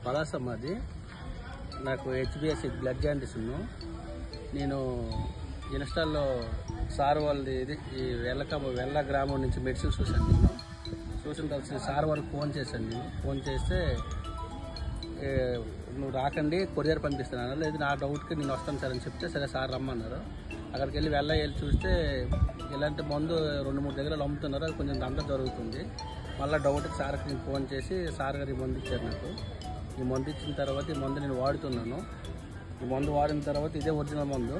పలాసమ్మది. నాకు HBS blood jaundice నేను ఇన్స్టాల్లో sir వాళ్ళది ఈ వెల్ల గ్రామం నుంచి మెడిసిన్ చూశాను. నేను చూసిన తర్వాత సార్ వాళ్ళకి ఫోన్ చేశాను. నేను ఫోన్ చేస్తే నువ్వు రాకండి కొరియర్ పంపిస్తున్నాను, లేదు నా డౌట్కి నేను వస్తాను సార్ అని చెప్తే సరే సార్ రమ్మన్నారు. అక్కడికి వెళ్ళి చూస్తే ఇలాంటి మందు 2-3 దగ్గర అమ్ముతున్నారు, అది కొంచెం దండ జరుగుతుంది. మళ్ళీ డౌట్కి సార్కి నేను ఫోన్ చేసి సార్ గారు ఈ మందు ఇచ్చారు. నాకు ఈ మందు ఇచ్చిన తర్వాత ఈ మందు నేను వాడుతున్నాను. ఈ మందు వాడిన తర్వాత ఇదే ఒరిజినల్ మందు.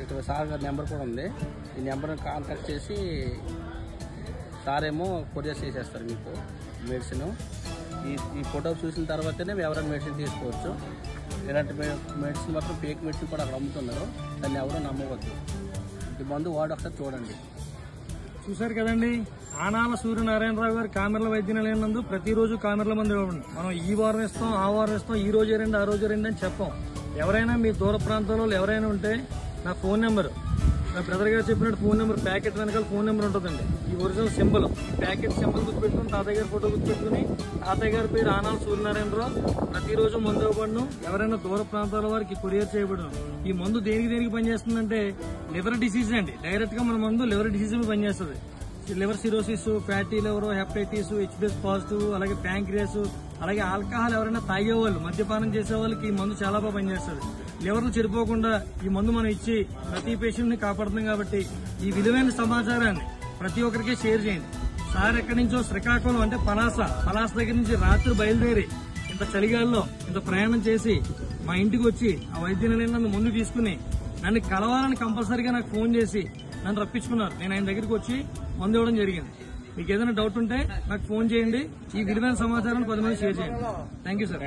ఇక్కడ సార్ గారి నెంబర్ కూడా ఉంది. ఈ నెంబర్ని కాంటాక్ట్ చేసి సార్ ఏమో కొరియర్ చేసేస్తారు మీకు మెడిసిన్. ఈ ఫోటో చూసిన తర్వాతనే ఎవరైనా మెడిసిన్ తీసుకోవచ్చు. ఇలాంటి మెడిసిన్ మాత్రం ఫేక్ మెడిసిన్ కూడా అక్కడ అమ్ముతున్నారు, దాన్ని ఎవరూ నమ్మవద్దు. ఈ మందు వాడు ఒకసారి చూడండి. చూశారు కదండి, ఆనాల సూర్యనారాయణరావు గారు కామెర్ల వైద్యనిలయం నందు ప్రతిరోజు కామెర్ల మందు ఇవ్వండి. మనం ఈ వారం ఇస్తాం, ఆ వారం ఇస్తాం, ఈ రోజు రండి, ఆ రోజు రండి అని చెప్పాం. ఎవరైనా మీ దూర ప్రాంతాల్లో ఎవరైనా ఉంటే నా ఫోన్ నెంబర్, నా బ్రదర్ గారు చెప్పినట్టు ఫోన్ నెంబర్ ప్యాకెట్ వెనకాల ఫోన్ నెంబర్ ఉంటుందండి. ఈ ఒరిజినల్ సింబల్, ఈ ప్యాకెట్ సింబల్ గుర్తుపెట్టుకుని తాతయ్య గారి ఫోటో గుర్తుపెట్టుకుని, తాతయ్య గారి పేరు ఆనాల సూర్యనారాయణరావు, ప్రతిరోజు మందు ఇవ్వబడును. ఎవరైనా దూర ప్రాంతాల వారికి కొరియర్ చేయబడును. ఈ మందు దేనికి పనిచేస్తుందంటే లివర్ డిసీజ్ అండి. డైరెక్ట్ గా మన మందు లివర్ డిసీజ్ మీద పనిచేస్తుంది. Liver cirrhosis, fatty liver, hepatitis, HBS positive, అలాగే ప్యాంక్రియాస్, అలాగే ఆల్కహాల్ ఎవరైనా తాగేవాళ్ళు, మద్యపానం చేసే వాళ్ళకి ఈ మందు చాలా బాగా పనిచేస్తుంది. లివర్లు చెడిపోకుండా ఈ మందు మనం ఇచ్చి ప్రతి పేషెంట్ ని కాపాడుతున్నాం. కాబట్టి ఈ విలువైన సమాచారాన్ని ప్రతి ఒక్కరికి షేర్ చేయండి. సార్ ఎక్కడి నుంచో శ్రీకాకుళం అంటే పలాస దగ్గర నుంచి రాత్రి బయలుదేరి ఇంత చలిగాల్లో ఇంత ప్రయాణం చేసి మా ఇంటికి వచ్చి ఆ వైద్య నిలయం ముందు తీసుకుని నన్ను కలవాలని కంపల్సరీగా నాకు ఫోన్ చేసి నన్ను రప్పించుకున్నారు. నేను ఆయన దగ్గరికి వచ్చి మందు ఇవ్వడం జరిగింది. మీకు ఏదైనా డౌట్ ఉంటే నాకు ఫోన్ చేయండి. ఈ విలువైన సమాచారాన్ని 10 మంది షేర్ చేయండి. Thank you sir.